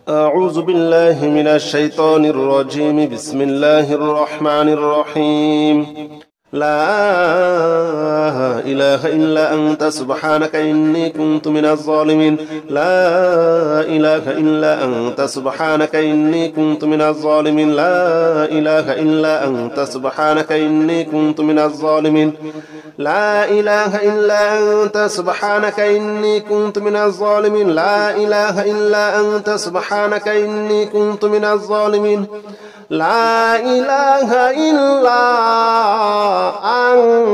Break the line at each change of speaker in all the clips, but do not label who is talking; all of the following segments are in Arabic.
أعوذ بالله من الشيطان الرجيم. بسم الله الرحمن الرحيم. لا إله إلا أنت سبحانك إني كنت من الظالمين. لا إله إلا أنت سبحانك إني كنت من الظالمين. لا إله إلا أنت سبحانك إني كنت من الظالمين. لا إله إلا أنت سبحانك إني كنت من الظالمين. لا إله إلا أنت سبحانك إني كنت من الظالمين. لا إله إلا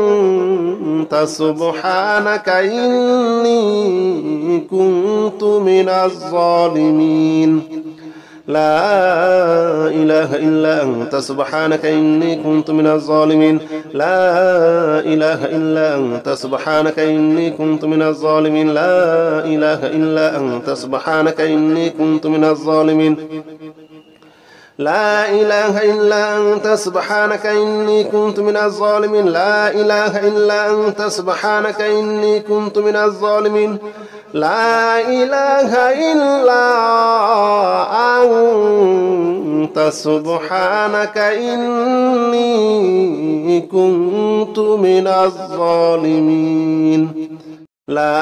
أنت سبحانك إني كنت من الظالمين. لا إله إلا أنت سبحانك إني كنت من الظالمين. لا إله إلا أنت سبحانك إني كنت من الظالمين. لا إله إلا أنت سبحانك إني كنت من الظالمين. لا إله إلا أنت سبحانك إني كنت من الظالمين. لا إله إلا أنت سبحانك إني كنت من الظالمين. لا إله إلا أنت سبحانك إني كنت من الظالمين. لا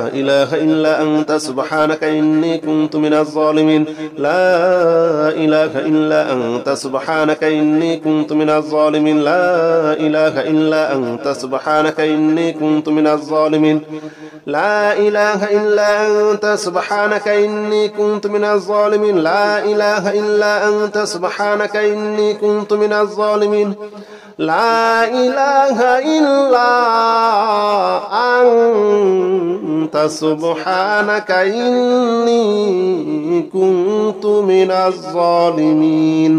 إله إلا أنت سبحانك إني كنت من الظالمين. لا إله إلا أنت سبحانك إني كنت من الظالمين. لا إله إلا أنت سبحانك إني كنت من الظالمين. لا إله إلا أنت سبحانك إني كنت من الظالمين. لا إله إلا أنت سبحانك إني كنت من الظالمين. لا إله إلا أنت سبحانك إني كنت من الظالمين.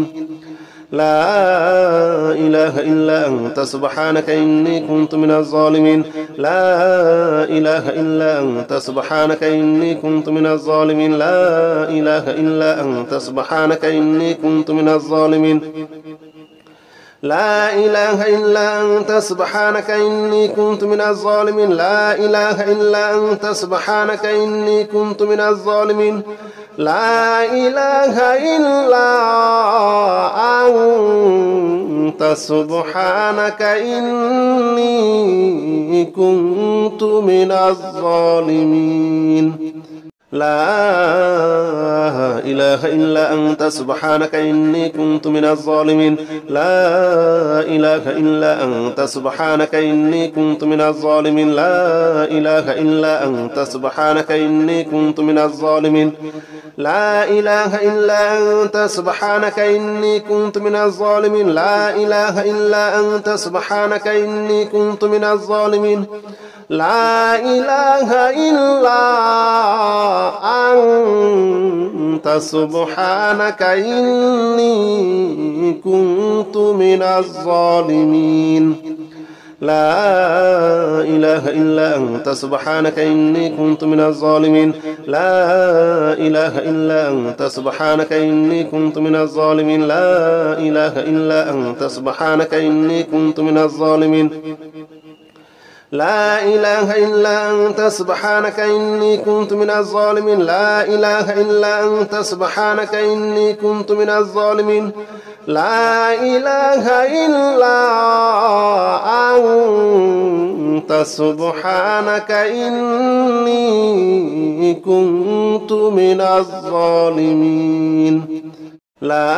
لا إله إلا أنت سبحانك إني كنت من الظالمين. لا إله إلا أنت سبحانك إني كنت من الظالمين. لا إله إلا أنت سبحانك إني كنت من الظالمين. لا إله إلا أنت سبحانك إني كنت من الظالمين. لا إله إلا أنت سبحانك إني كنت من الظالمين. لا إله إلا أنت سبحانك إني كنت من الظالمين. لا إله إلا أنت سبحانك إني كنت من الظالمين. لا إله إلا أنت سبحانك إني كنت من الظالمين. لا إله إلا أنت سبحانك إني كنت من الظالمين. لا إله إلا أنت سبحانك إني كنت من الظالمين. لا إله إلا أنت سبحانك إني كنت من الظالمين. لا إله إلا أنت سبحانك إني كنت من الظالمين. لا إله إلا أنت سبحانك إني كنت من الظالمين. لا إله إلا أنت سبحانك إني كنت من الظالمين. لا إله إلا أنت سبحانك إني كنت من الظالمين. لا إله إلا أنت سبحانك إني كنت من الظالمين. لا إله إلا أنت سبحانك إني كنت من الظالمين. لا إله إلا أنت سبحانك إني كنت من الظالمين. لا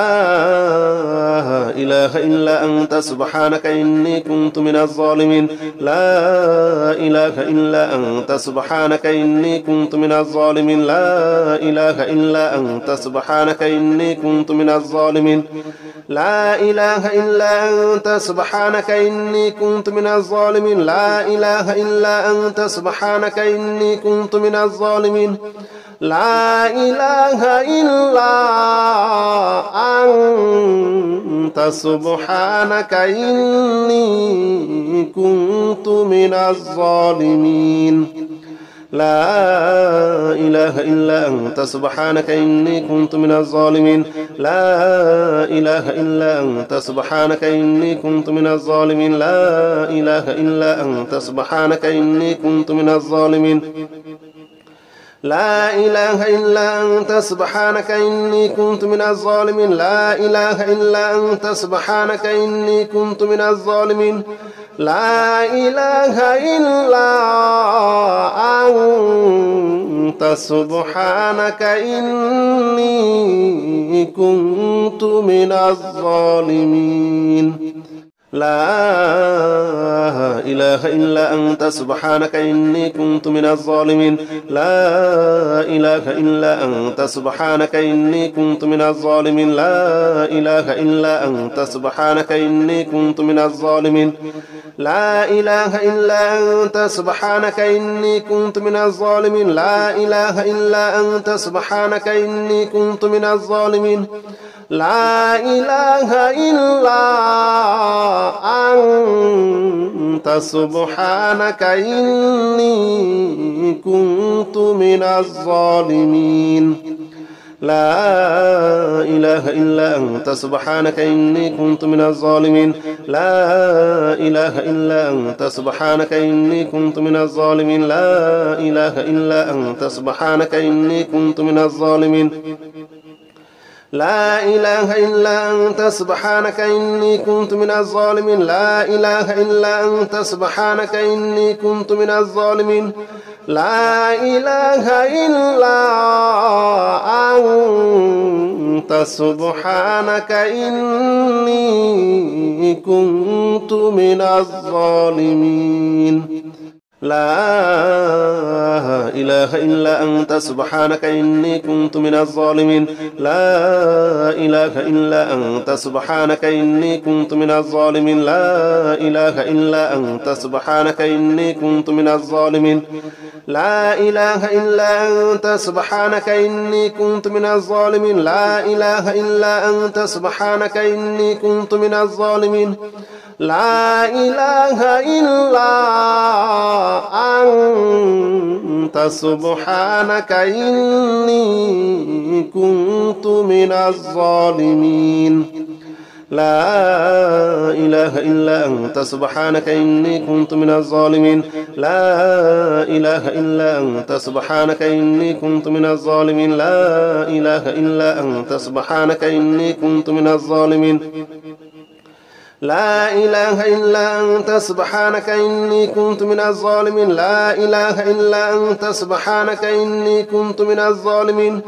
إله إلا أنت سبحانك إني كنت من الظالمين. لا إله إلا أنت سبحانك إني كنت من الظالمين. لا إله إلا أنت سبحانك إني كنت من الظالمين. لا إله إلا أنت سبحانك إني كنت من الظالمين. لا إله إلا أنت سبحانك إني كنت من الظالمين. لا إله إلا أنت سبحانك إني كنت من الظالمين. لا إله إلا أنت سبحانك إني كنت من الظالمين. لا إله إلا أنت سبحانك إني كنت من الظالمين. لا إله إلا أنت سبحانك إني كنت من الظالمين. لا إله إلا أنت سبحانك إني كنت من الظالمين لا إله إلا أنت سبحانك إني كنت من الظالمين لا إله إلا أنت سبحانك إني كنت من الظالمين لا إله إلا أنت سبحانك إني كنت من الظالمين لا إله إلا أنت سبحانك إني كنت من الظالمين لا إله إلا أنت سبحانك إني كنت من الظالمين لا إله إلا أنت سبحانك إني كنت من الظالمين لا إله إلا أنت سبحانك إني كنت من الظالمين لا إله إلا أنت سبحانك إني كنت من الظالمين لا إله إلا أنت سبحانك إني كنت من الظالمين لا إله إلا أنت سبحانك إني كنت من الظالمين لا إله إلا أنت سبحانك إني كنت من الظالمين لا إله إلا أنت سبحانك إني كنت من الظالمين لا إله إلا أنت سبحانك إني كنت من الظالمين لا إله إلا أنت سبحانك إني كنت من الظالمين لا إله إلا أنت سبحانك إني كنت من الظالمين لا إله إلا أنت سبحانك إني كنت من الظالمين لا إله إلا أنت سبحانك إني كنت من الظالمين لا إله إلا أنت سبحانك إني كنت من الظالمين لا إله إلا أنت سبحانك إني كنت من الظالمين لا إله إلا أنت سبحانك إني كنت من الظالمين لا إله إلا أنت سبحانك إني كنت من الظالمين لا إله إلا أنت سبحانك إني كنت من الظالمين لا إله إلا أنت سبحانك إني كنت من الظالمين لا إله إلا أنت سبحانك إني كنت من الظالمين لا إله إلا أنت سبحانك إني كنت من الظالمين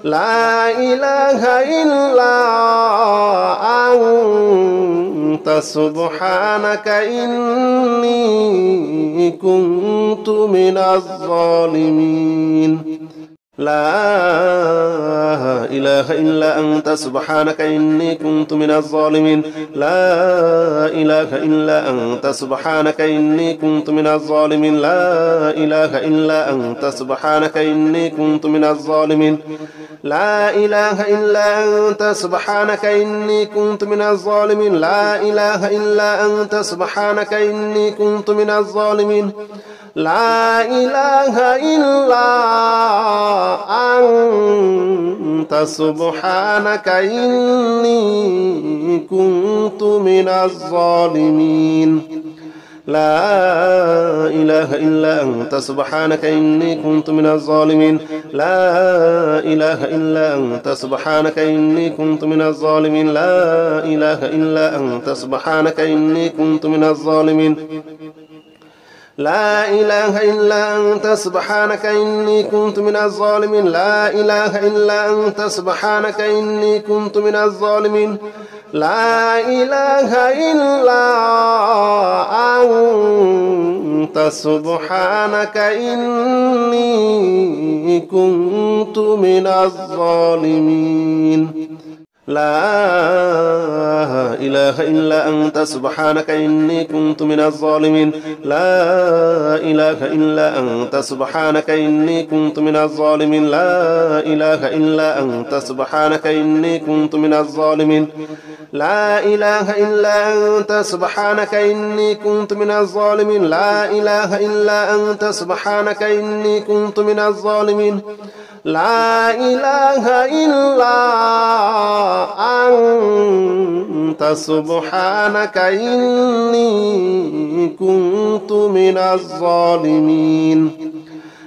لا إله إلا أنت سبحانك إني كنت من الظالمين لا إله إلا أنت سبحانك إني كنت من الظالمين لا إله إلا أنت سبحانك إني كنت من الظالمين لا إله إلا أنت سبحانك إني كنت من الظالمين لا إله إلا أنت سبحانك إني كنت من الظالمين لا إله إلا أنت سبحانك إني كنت من الظالمين لا إله إلا أنت سبحانك إني كنت من الظالمين لا إله إلا أنت سبحانك إني كنت من الظالمين لا إله إلا أنت سبحانك إني كنت من الظالمين لا إله إلا أنت سبحانك إني كنت من الظالمين لا إله إلا أنت سبحانك إني كنت من الظالمين لا إله إلا أنت سبحانك إني كنت من الظالمين لا إله إلا أنت سبحانك إني كنت من الظالمين لا إله إلا أنت سبحانك إني كنت من الظالمين لا إله إلا أنت سبحانك إني كنت من الظالمين لا إله إلا أنت سبحانك إني كنت من الظالمين لا إله إلا أنت سبحانك إني كنت من الظالمين لا إله إلا أنت سبحانك إني كنت من الظالمين لا إله إلا أنت سبحانك إني كنت من الظالمين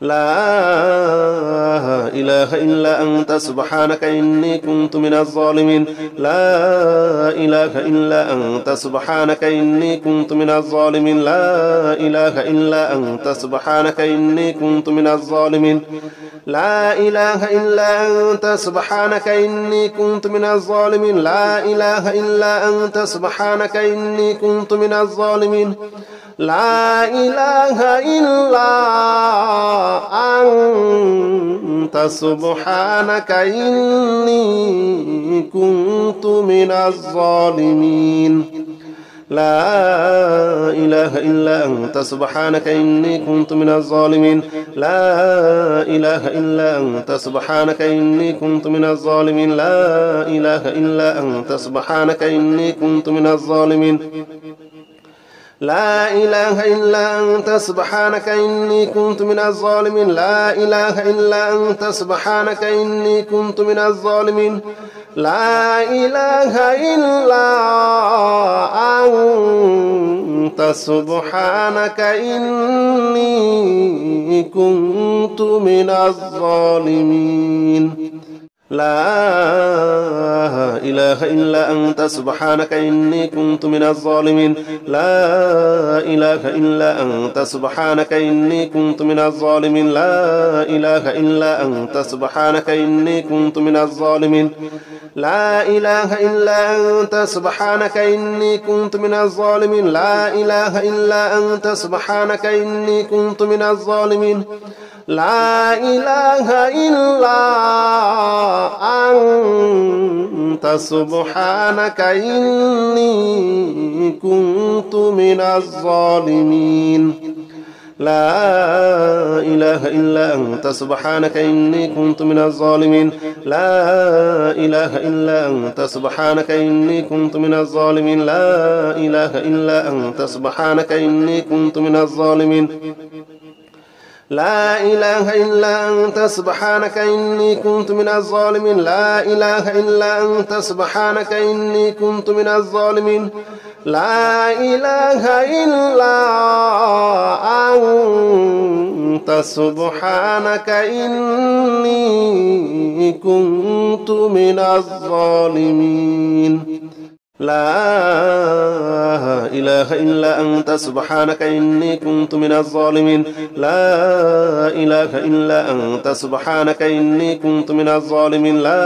لا إله إلا أنت سبحانك إني كنت من الظالمين لا إله إلا أنت سبحانك إني كنت من الظالمين لا إله إلا أنت سبحانك إني كنت من الظالمين لا إله إلا أنت سبحانك إني كنت من الظالمين لا إله إلا أنت سبحانك إني كنت من الظالمين لا إله إلا أنت سبحانك إني كنت من الظالمين لا إله إلا أنت سبحانك إني كنت من الظالمين لا إله إلا أنت سبحانك إني كنت من الظالمين لا إله إلا أنت سبحانك إني كنت من الظالمين لا إله إلا أنت سبحانك إني كنت من الظالمين لا إله إلا أنت سبحانك إني كنت من الظالمين لا إله إلا أنت سبحانك إني كنت من الظالمين لا إله إلا أنت سبحانك إني كنت من الظالمين لا إله إلا أنت سبحانك إني كنت من الظالمين لا إله إلا أنت سبحانك إني كنت من الظالمين لا إله إلا أنت سبحانك إني كنت من الظالمين لا إله إلا أنت سبحانك إني كنت من الظالمين لا إله إلا أنت سبحانك إني كنت من الظالمين لا إله إلا أنت سبحانك إني كنت من الظالمين لا إله إلا أنت سبحانك إني كنت من الظالمين لا إله إلا أنت سبحانك إني كنت من الظالمين لا إله إلا أنت سبحانك إني كنت من الظالمين لا إله إلا أنت سبحانك إني كنت من الظالمين لا إله إلا أنت سبحانك إني كنت من الظالمين لا إله إلا أنت سبحانك إني كنت من الظالمين لا إله إلا أنت سبحانك إني كنت من الظالمين لا إله إلا أنت سبحانك إني كنت من الظالمين لا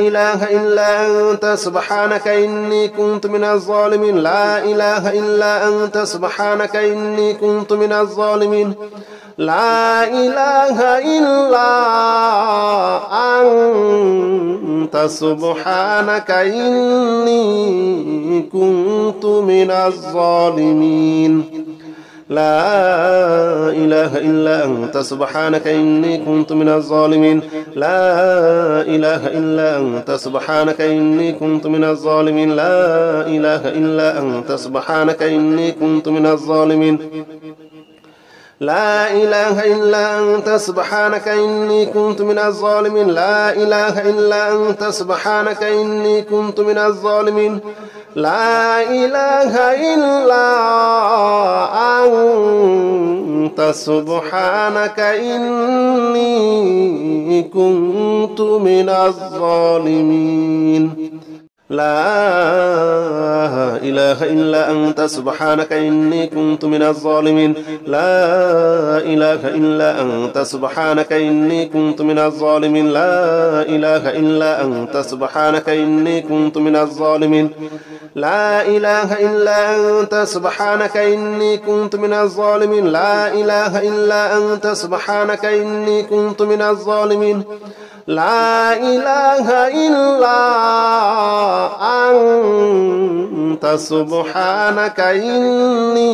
إله إلا أنت سبحانك إني كنت من الظالمين لا إله إلا أنت سبحانك إني كنت من الظالمين لا إله إلا أنت سبحانك إني كنت من الظالمين لا إله إلا أنت سبحانك إني كنت من الظالمين لا إله إلا أنت سبحانك إني كنت من الظالمين لا إله إلا أنت سبحانك إني كنت من الظالمين لا إله إلا أنت سبحانك إني كنت من الظالمين لا إله إلا أنت سبحانك إني كنت من الظالمين لا إله إلا أنت سبحانك إني كنت من الظالمين لا إله إلا أنت سبحانك إني كنت من الظالمين لا إله إلا أنت سبحانك إني كنت من الظالمين لا إله إلا أنت سبحانك إني كنت من الظالمين لا إله إلا أنت سبحانك إني كنت من الظالمين لا إله إلا أنت سبحانك إني كنت من الظالمين لا إله إلا أنت سبحانك إني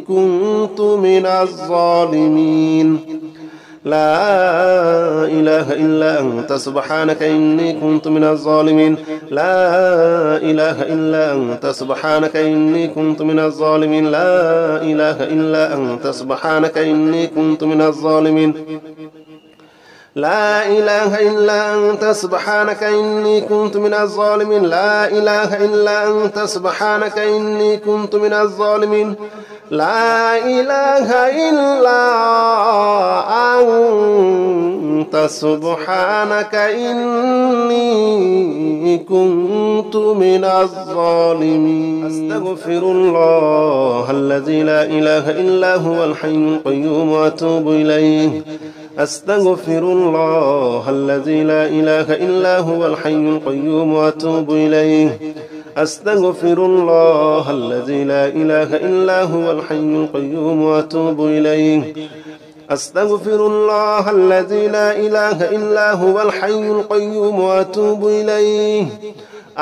كنت من الظالمين لا إله إلا أنت سبحانك إني كنت من الظالمين لا إله إلا أنت سبحانك إني كنت من الظالمين لا إله إلا أنت سبحانك إني كنت من الظالمين لا إله إلا أنت سبحانك إني كنت من الظالمين لا إله إلا أنت سبحانك إني كنت من الظالمين لا إله إلا أنت سبحانك إني كنت من الظالمين أستغفر الله الذي لا إله إلا هو الحي القيوم وأتوب إليه أستغفر الله الذي لا إله إلا هو الحي القيوم وأتوب إليه أستغفر الله الذي لا إله إلا هو الحي القيوم وأتوب إليه أستغفر الله الذي لا إله إلا هو الحي القيوم وأتوب إليه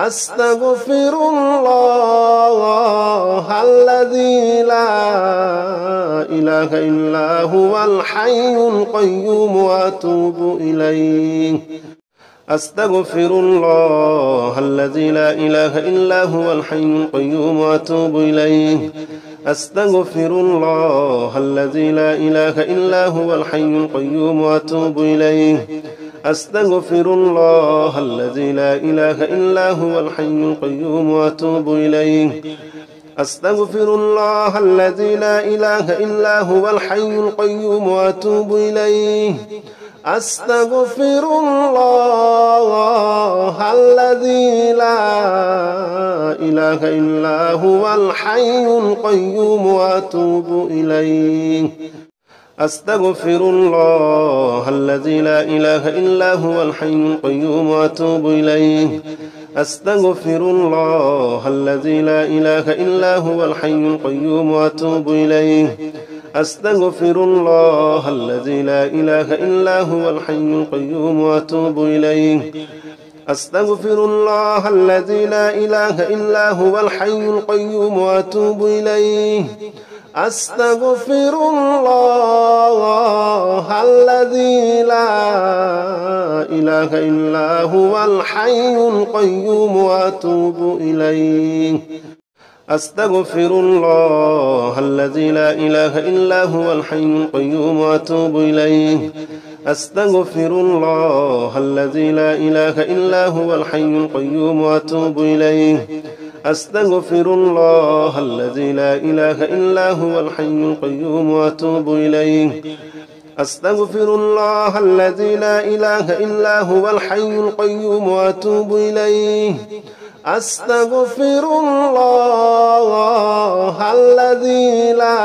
أستغفر الله الذي لا إله إلا هو الحي القيوم وأتوب إليه أستغفر الله الذي لا إله إلا هو الحي القيوم وأتوب إليه أستغفر الله الذي لا إله إلا هو الحي القيوم وأتوب إليه أستغفر الله الذي لا إله إلا هو الحي القيوم وأتوب إليه أستغفر الله الذي لا إله إلا هو الحي القيوم وأتوب إليه أستغفر الله الذي لا إله إلا هو الحي القيوم وأتوب إليه أستغفر الله الذي لا إله إلا هو الحي القيوم وأتوب إليه أستغفر الله الذي لا إله إلا هو الحي القيوم وأتوب إليه أستغفر الله الذي لا إله إلا هو الحي القيوم وأتوب إليه أستغفر الله الذي لا إله إلا هو الحي القيوم وأتوب إليه أستغفر الله الذي لا إله إلا هو الحي القيوم وأتوب إليه أستغفر الله الذي لا إله إلا هو الحي القيوم وأتوب إليه أستغفر الله الذي لا إله إلا هو الحي القيوم وأتوب إليه أستغفر الله الذي لا إله إلا هو الحي القيوم وأتوب إليه أستغفر الله الذي لا إله إلا هو الحي القيوم وأتوب إليه أستغفر الله الذي لا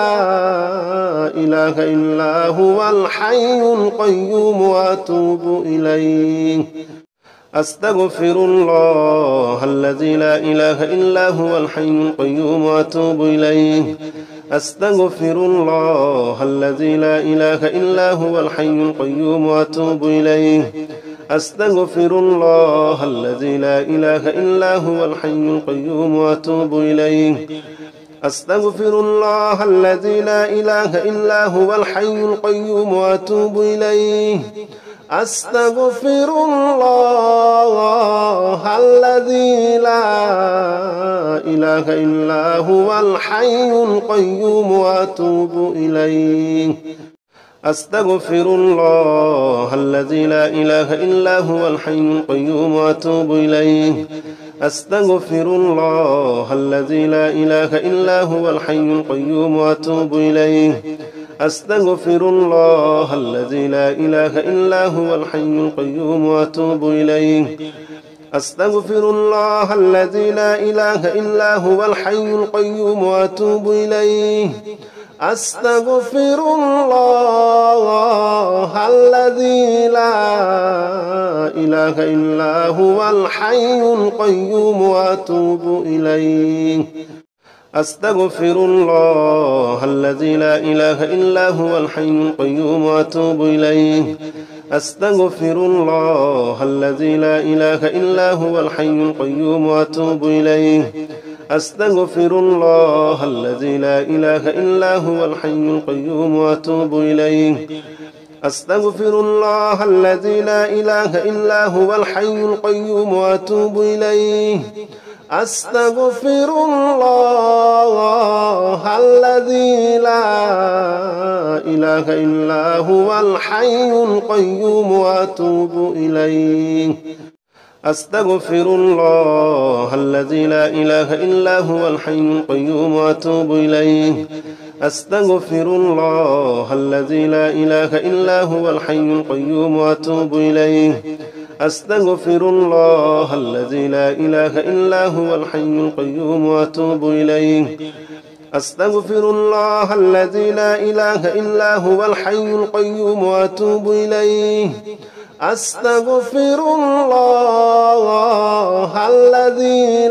إله إلا هو الحي القيوم وأتوب إليه أستغفر الله الذي لا إله إلا هو الحي القيوم وأتوب إليه أستغفر الله الذي لا إله إلا هو الحي القيوم وأتوب إليه أستغفر الله الذي لا إله إلا هو الحي القيوم وأتوب إليه أستغفر الله الذي لا إله إلا هو الحي القيوم وأتوب إليه أستغفر الله الذي لا إله إلا هو الحي القيوم وأتوب إليه أستغفر الله الذي لا إله إلا هو الحي القيوم وأتوب إليه أستغفر الله الذي لا إله إلا هو الحي القيوم وأتوب إليه أستغفر الله الذي لا إله إلا هو الحي القيوم وأتوب إليه أستغفر الله الذي لا إله إلا هو الحي القيوم وأتوب إليه أستغفر الله الذي لا إله إلا هو الحي القيوم وأتوب إليه أستغفر الله الذي لا إله إلا هو الحي القيوم وأتوب إليه أستغفر الله الذي لا إله إلا هو الحي القيوم وأتوب إليه أستغفر الله الذي لا إله إلا هو الحي القيوم وأتوب إليه أستغفر الله الذي لا إله إلا هو الحي القيوم وأتوب إليه أستغفر الله الذي لا إله إلا هو الحي القيوم وأتوب إليه أستغفر الله الذي لا إله إلا هو الحي القيوم وأتوب إليه أستغفر الله الذي لا إله إلا هو الحي القيوم وأتوب إليه أستغفر الله الذي لا إله إلا هو الحي القيوم وأتوب إليه أستغفر الله الذي لا إله إلا هو الحي القيوم وأتوب إليه أستغفر الله الذي لا إله إلا هو الحي القيوم وأتوب إليه أستغفر الله الذي لا إله إلا هو الحي القيوم وأتوب إليه أستغفر الله الذي لا إله إلا هو الحي القيوم وأتوب إليه أستغفر الله الذي لا إله إلا هو الحي القيوم وأتوب إليه أستغفر الله الذي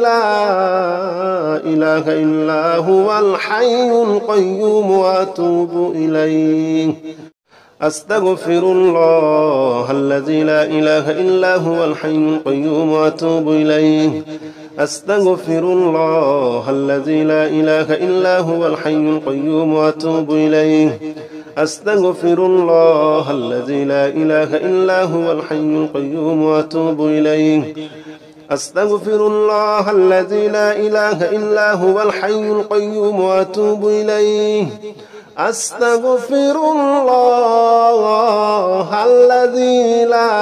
لا إله إلا هو الحي القيوم وأتوب إليه أستغفر الله الذي لا إله إلا هو الحي القيوم وأتوب إليه أستغفر الله الذي لا إله إلا هو الحي القيوم وأتوب إليه أستغفر الله الذي لا إله إلا هو الحي القيوم وأتوب إليه أستغفر الله الذي لا إله إلا هو الحي القيوم وأتوب إليه أستغفر الله الذي لا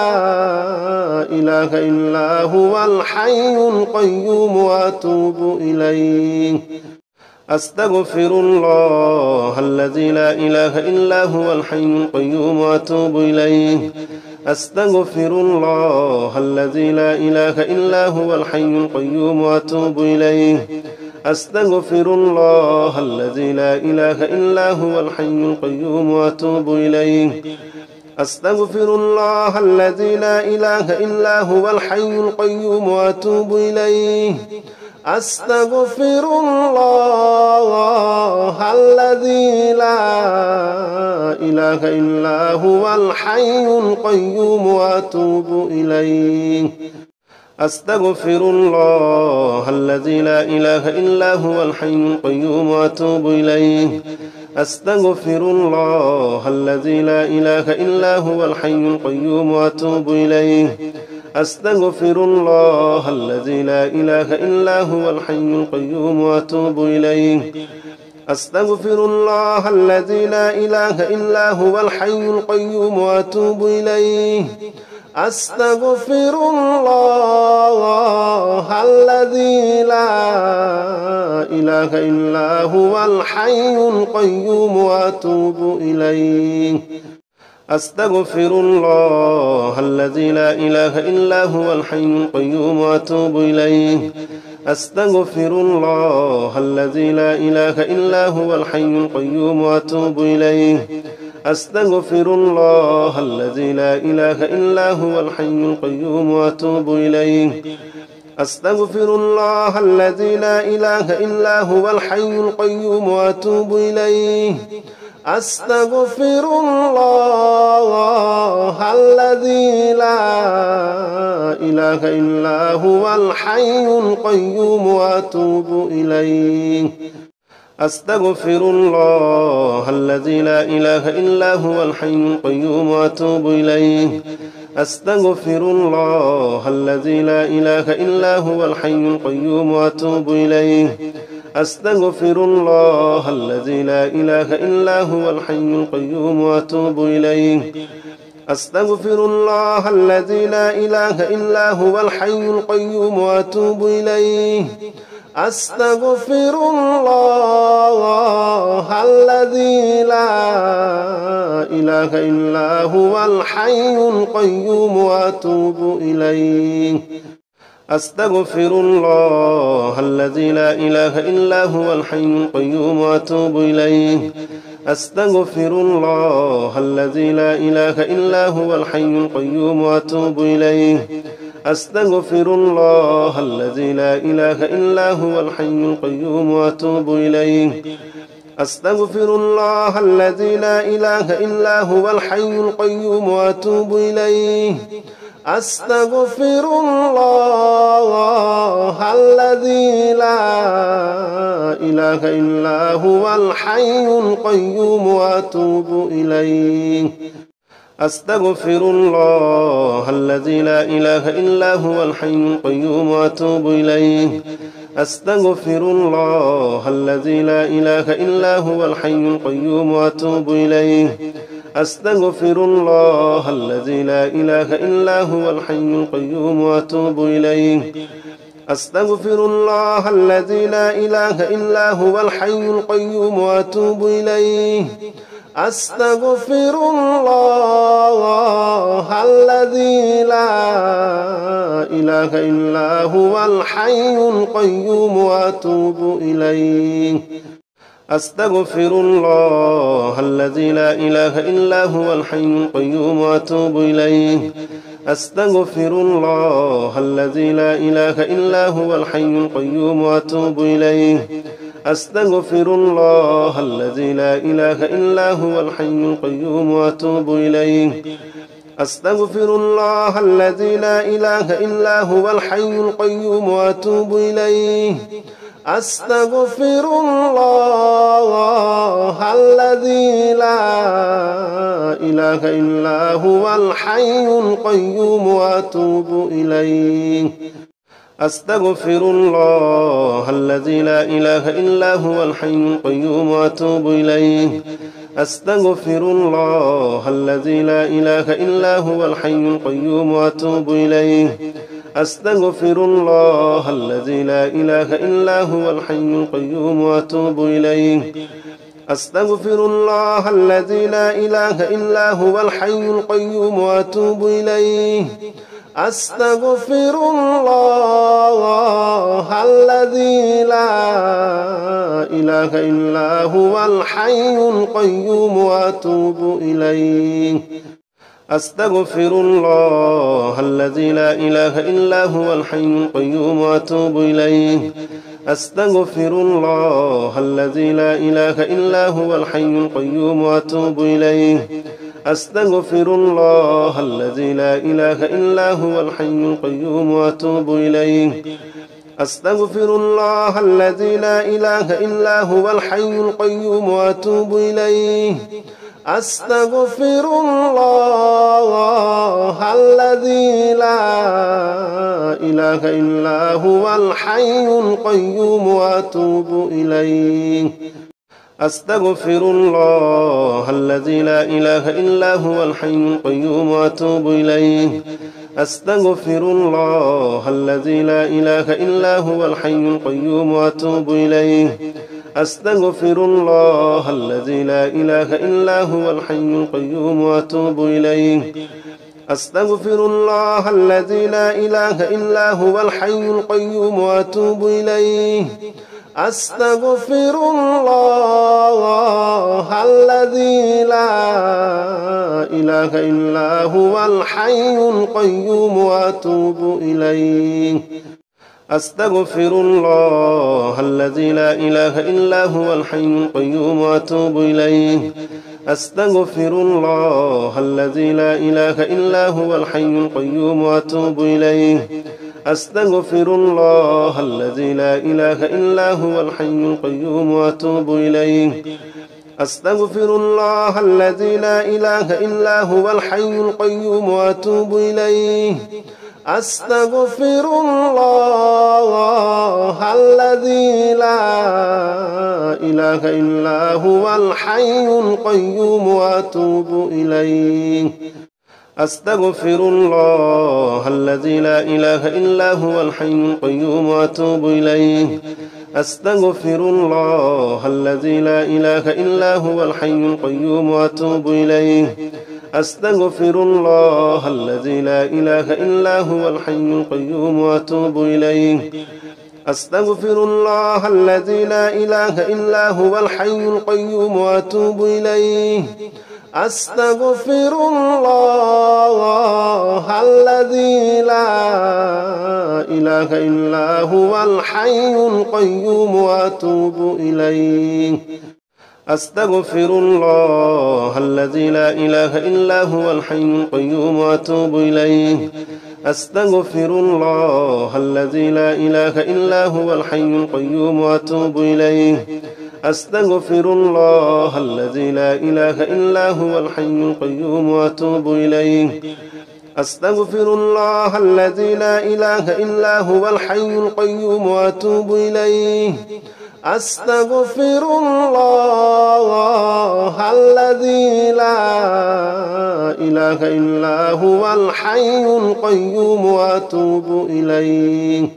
إله إلا هو الحي القيوم وأتوب إليه أستغفر الله الذي لا إله إلا هو الحي القيوم وأتوب إليه أستغفر الله الذي لا إله إلا هو الحي القيوم وأتوب إليه أستغفر الله الذي لا إله إلا هو الحي القيوم وأتوب إليه أستغفر الله الذي لا إله إلا هو الحي القيوم وأتوب إليه أستغفر الله الذي لا إله إلا هو الحي القيوم وأتوب إليه أستغفر الله الذي لا إله إلا هو الحي القيوم وأتوب إليه أستغفر الله الذي لا إله إلا هو الحي القيوم وأتوب إليه أستغفر الله الذي لا إله إلا هو الحي القيوم وأتوب إليه أستغفر الله الذي لا إله إلا هو الحي القيوم وأتوب إليه أستغفر الله الذي لا إله إلا هو الحي القيوم وأتوب إليه أستغفر الله الذي لا إله إلا هو الحي القيوم وأتوب إليه أستغفر الله الذي لا إله إلا هو الحي القيوم وأتوب إليه أستغفر الله الذي لا إله إلا هو الحي القيوم وأتوب إليه أستغفر الله الذي لا إله إلا هو الحي القيوم وأتوب إليه أستغفر الله الذي لا إله إلا هو الحي القيوم وأتوب إليه أستغفر الله الذي لا إله إلا هو الحي القيوم وأتوب إليه أستغفر الله الذي لا إله إلا هو الحي القيوم وأتوب إليه أستغفر الله الذي لا إله إلا هو الحي القيوم وأتوب إليه أستغفر الله الذي لا إله إلا هو الحي القيوم وأتوب إليه أستغفر الله الذي لا إله إلا هو الحي القيوم وأتوب إليه أستغفر الله الذي لا إله إلا هو الحي القيوم وأتوب إليه أستغفر الله الذي لا إله إلا هو الحي القيوم وأتوب إليه أستغفر الله الذي لا إله إلا هو الحي القيوم وأتوب إليه أستغفر الله الذي لا إله إلا هو الحي القيوم وأتوب إليه أستغفر الله الذي لا إله إلا هو الحي القيوم وأتوب إليه أستغفر الله الذي لا إله إلا هو الحي القيوم وأتوب إليه أستغفر الله الذي لا إله إلا هو الحي القيوم وأتوب إليه أستغفر الله الذي لا إله إلا هو الحي القيوم وأتوب إليه أستغفر الله الذي لا إله إلا هو الحي القيوم وأتوب إليه أستغفر الله الذي لا إله إلا هو الحي القيوم وأتوب إليه أستغفر الله الذي لا إله إلا هو الحي القيوم وأتوب إليه أستغفر الله الذي لا إله إلا هو الحي القيوم وأتوب إليه أستغفر الله الذي لا إله إلا هو الحي القيوم وأتوب إليه أستغفر الله الذي لا إله إلا هو الحي القيوم وأتوب إليه أستغفر الله الذي لا إله إلا هو الحي القيوم وأتوب إليه أستغفر الله الذي لا إله إلا هو الحي القيوم وأتوب إليه أستغفر الله الذي لا إله إلا هو الحي القيوم وأتوب إليه أستغفر الله الذي لا إله إلا هو الحي القيوم وأتوب إليه أستغفر الله الذي لا إله إلا هو الحي القيوم وأتوب إليه أستغفر الله الذي لا إله إلا هو الحي القيوم وأتوب إليه أستغفر الله الذي لا إله إلا هو الحي القيوم وأتوب إليه أستغفر الله الذي لا إله إلا هو الحي القيوم وأتوب إليه أستغفر الله الذي لا إله إلا هو الحي القيوم وأتوب إليه أستغفر الله الذي لا إله إلا هو الحي القيوم وأتوب إليه أستغفر الله الذي لا إله إلا هو الحي القيوم وأتوب إليه أستغفر الله الذي لا إله إلا هو الحي القيوم وأتوب إليه أستغفر الله الذي لا إله إلا هو الحي القيوم وأتوب إليه أستغفر الله الذي لا إله إلا هو الحي القيوم وأتوب إليه أستغفر الله الذي لا إله إلا هو الحي القيوم وأتوب إليه أستغفر الله الذي لا إله إلا هو الحي القيوم وأتوب إليه أستغفر الله الذي لا إله إلا هو الحي القيوم وأتوب إليه أستغفر الله الذي لا إله إلا هو الحي القيوم وأتوب إليه أستغفر الله الذي لا إله إلا هو الحي القيوم وأتوب إليه أستغفر الله الذي لا إله إلا هو الحي القيوم وأتوب إليه أستغفر الله الذي لا إله إلا هو الحي القيوم وأتوب إليه أستغفر الله الذي لا إله إلا هو الحي القيوم وأتوب إليه أستغفر الله الذي لا إله إلا هو الحي القيوم وأتوب إليه أستغفر الله الذي لا إله إلا هو الحي القيوم وأتوب إليه أستغفر الله الذي لا إله إلا هو الحي القيوم وأتوب إليه أستغفر الله الذي لا إله إلا هو الحي القيوم وأتوب إليه أستغفر الله الذي لا إله إلا هو الحي القيوم وأتوب إليه أستغفر الله الذي لا إله إلا هو الحي القيوم وأتوب إليه أستغفر الله الذي لا إله إلا هو الحي القيوم وأتوب إليه أستغفر الله الذي لا إله إلا هو الحي القيوم وأتوب إليه أستغفر الله الذي لا إله إلا هو الحي القيوم وأتوب إليه